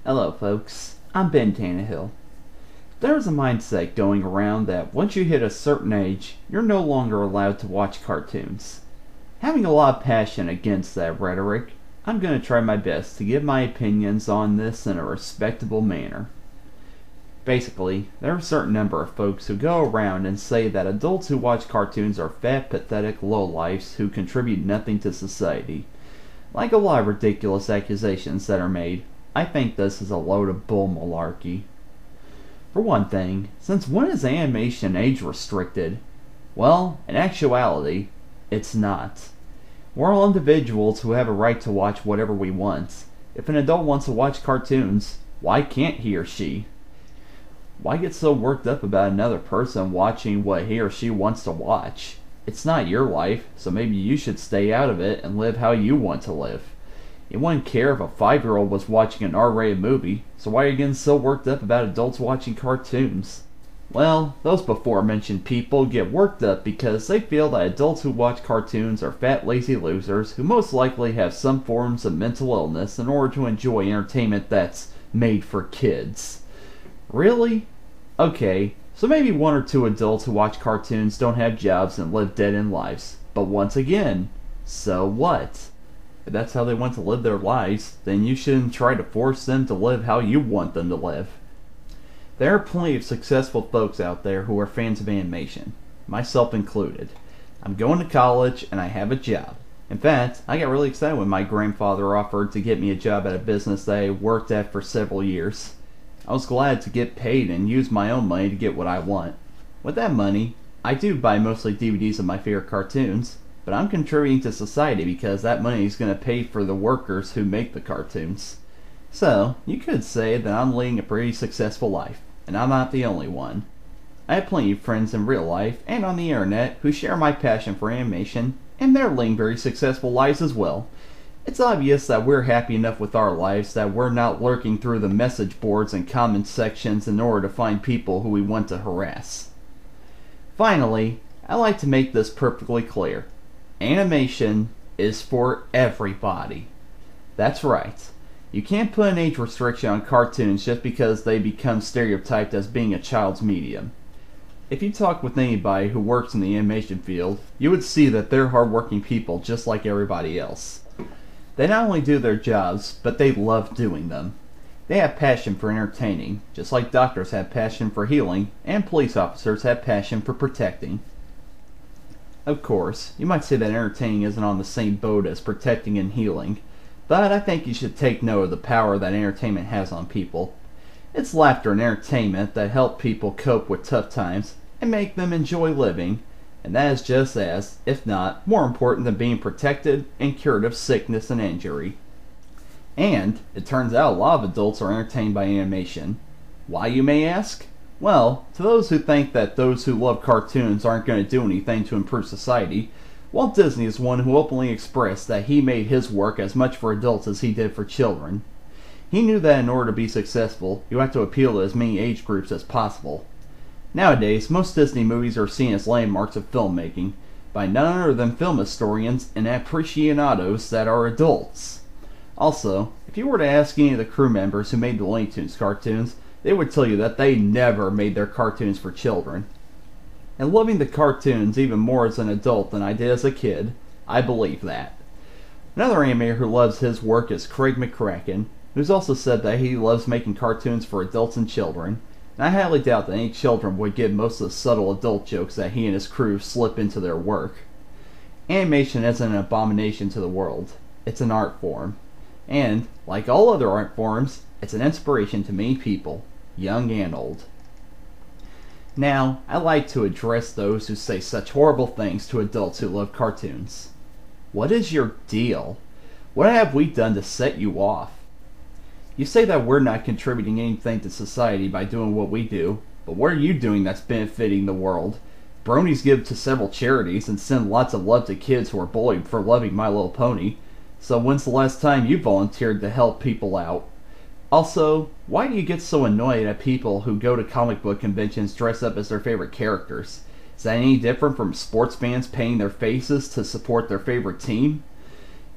Hello, folks. I'm Ben Tannehill. There's a mindset going around that once you hit a certain age, you're no longer allowed to watch cartoons. Having a lot of passion against that rhetoric, I'm going to try my best to give my opinions on this in a respectable manner. Basically, there are a certain number of folks who go around and say that adults who watch cartoons are fat, pathetic lowlifes who contribute nothing to society. Like a lot of ridiculous accusations that are made, I think this is a load of bull malarkey. For one thing, since when is animation age restricted? Well, in actuality, it's not. We're all individuals who have a right to watch whatever we want. If an adult wants to watch cartoons, why can't he or she? Why get so worked up about another person watching what he or she wants to watch? It's not your life, so maybe you should stay out of it and live how you want to live. You wouldn't care if a 5-year-old was watching an R-rated movie, so why are you getting so worked up about adults watching cartoons? Well, those before-mentioned people get worked up because they feel that adults who watch cartoons are fat, lazy losers who most likely have some forms of mental illness in order to enjoy entertainment that's made for kids. Really? Okay, so maybe one or two adults who watch cartoons don't have jobs and live dead-end lives. But once again, so what? If that's how they want to live their lives, then you shouldn't try to force them to live how you want them to live. There are plenty of successful folks out there who are fans of animation, myself included. I'm going to college and I have a job. In fact, I got really excited when my grandfather offered to get me a job at a business that I worked at for several years. I was glad to get paid and use my own money to get what I want. With that money, I do buy mostly DVDs of my favorite cartoons, but I'm contributing to society because that money is going to pay for the workers who make the cartoons. So, you could say that I'm leading a pretty successful life, and I'm not the only one. I have plenty of friends in real life and on the internet who share my passion for animation, and they're leading very successful lives as well. It's obvious that we're happy enough with our lives that we're not lurking through the message boards and comment sections in order to find people who we want to harass. Finally, I like to make this perfectly clear. Animation is for everybody. That's right. You can't put an age restriction on cartoons just because they become stereotyped as being a child's medium. If you talk with anybody who works in the animation field, you would see that they're hardworking people just like everybody else. They not only do their jobs, but they love doing them. They have passion for entertaining, just like doctors have passion for healing, and police officers have passion for protecting. Of course, you might say that entertaining isn't on the same boat as protecting and healing, but I think you should take note of the power that entertainment has on people. It's laughter and entertainment that help people cope with tough times and make them enjoy living, and that is just as, if not, more important than being protected and cured of sickness and injury. And it turns out a lot of adults are entertained by animation. Why, you may ask? Well, to those who think that those who love cartoons aren't going to do anything to improve society, Walt Disney is one who openly expressed that he made his work as much for adults as he did for children. He knew that in order to be successful, you have to appeal to as many age groups as possible. Nowadays, most Disney movies are seen as landmarks of filmmaking by none other than film historians and aficionados that are adults. Also, if you were to ask any of the crew members who made the Looney Tunes cartoons, they would tell you that they never made their cartoons for children. And loving the cartoons even more as an adult than I did as a kid, I believe that. Another animator who loves his work is Craig McCracken, who's also said that he loves making cartoons for adults and children, and I highly doubt that any children would get most of the subtle adult jokes that he and his crew slip into their work. Animation isn't an abomination to the world. It's an art form. And, like all other art forms, it's an inspiration to many people, young and old. Now, I like to address those who say such horrible things to adults who love cartoons. What is your deal? What have we done to set you off? You say that we're not contributing anything to society by doing what we do, but what are you doing that's benefiting the world? Bronies give to several charities and send lots of love to kids who are bullied for loving My Little Pony. So when's the last time you volunteered to help people out? Also, why do you get so annoyed at people who go to comic book conventions dressed up as their favorite characters? Is that any different from sports fans painting their faces to support their favorite team?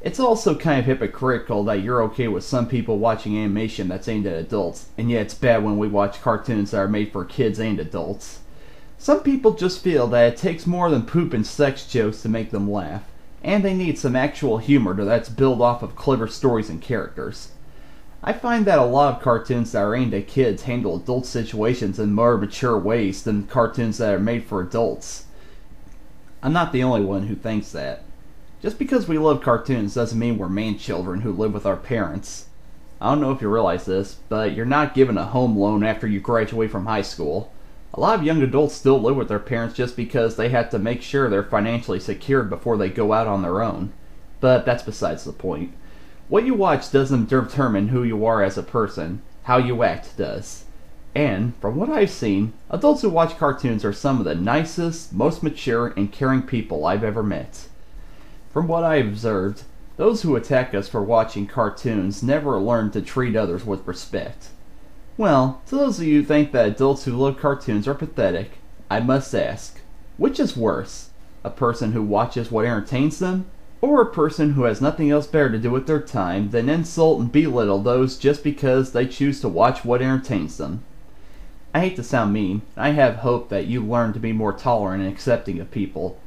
It's also kind of hypocritical that you're okay with some people watching animation that's aimed at adults, and yet it's bad when we watch cartoons that are made for kids and adults. Some people just feel that it takes more than poop and sex jokes to make them laugh, and they need some actual humor that's built off of clever stories and characters. I find that a lot of cartoons that are aimed at kids handle adult situations in more mature ways than cartoons that are made for adults. I'm not the only one who thinks that. Just because we love cartoons doesn't mean we're man-children who live with our parents. I don't know if you realize this, but you're not given a home loan after you graduate from high school. A lot of young adults still live with their parents just because they have to make sure they're financially secured before they go out on their own. But that's besides the point. What you watch doesn't determine who you are as a person. How you act does. And, from what I've seen, adults who watch cartoons are some of the nicest, most mature, and caring people I've ever met. From what I've observed, those who attack us for watching cartoons never learn to treat others with respect. Well, to those of you who think that adults who love cartoons are pathetic, I must ask, which is worse? A person who watches what entertains them, or a person who has nothing else better to do with their time than insult and belittle those just because they choose to watch what entertains them? I hate to sound mean, and I have hope that you learn to be more tolerant and accepting of people,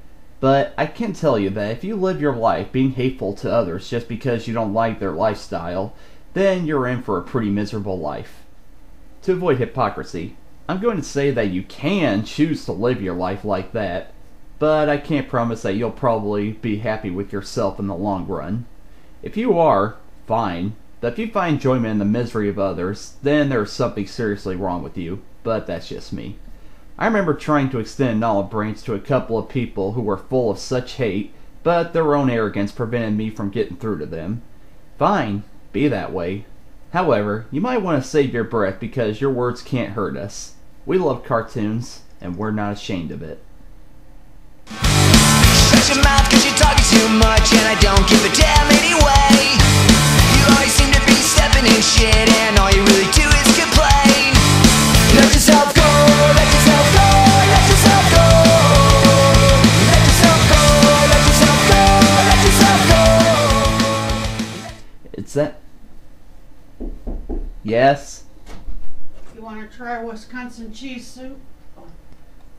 but I can tell you that if you live your life being hateful to others just because you don't like their lifestyle, then you're in for a pretty miserable life. To avoid hypocrisy, I'm going to say that you can choose to live your life like that, but I can't promise that you'll probably be happy with yourself in the long run. If you are, fine, but if you find enjoyment in the misery of others, then there's something seriously wrong with you, but that's just me. I remember trying to extend an olive branch to a couple of people who were full of such hate, but their own arrogance prevented me from getting through to them. Fine, be that way. However, you might want to save your breath because your words can't hurt us. We love cartoons, and we're not ashamed of it. Shut your mouth cause you're talking too much and I don't give a damn anyway. You always seem to be stepping in shit and all you really do is complain. Let yourself go, let yourself go, let yourself go. Let yourself go, let yourself go, let yourself go. It's that... Yes? You want to try Wisconsin cheese soup?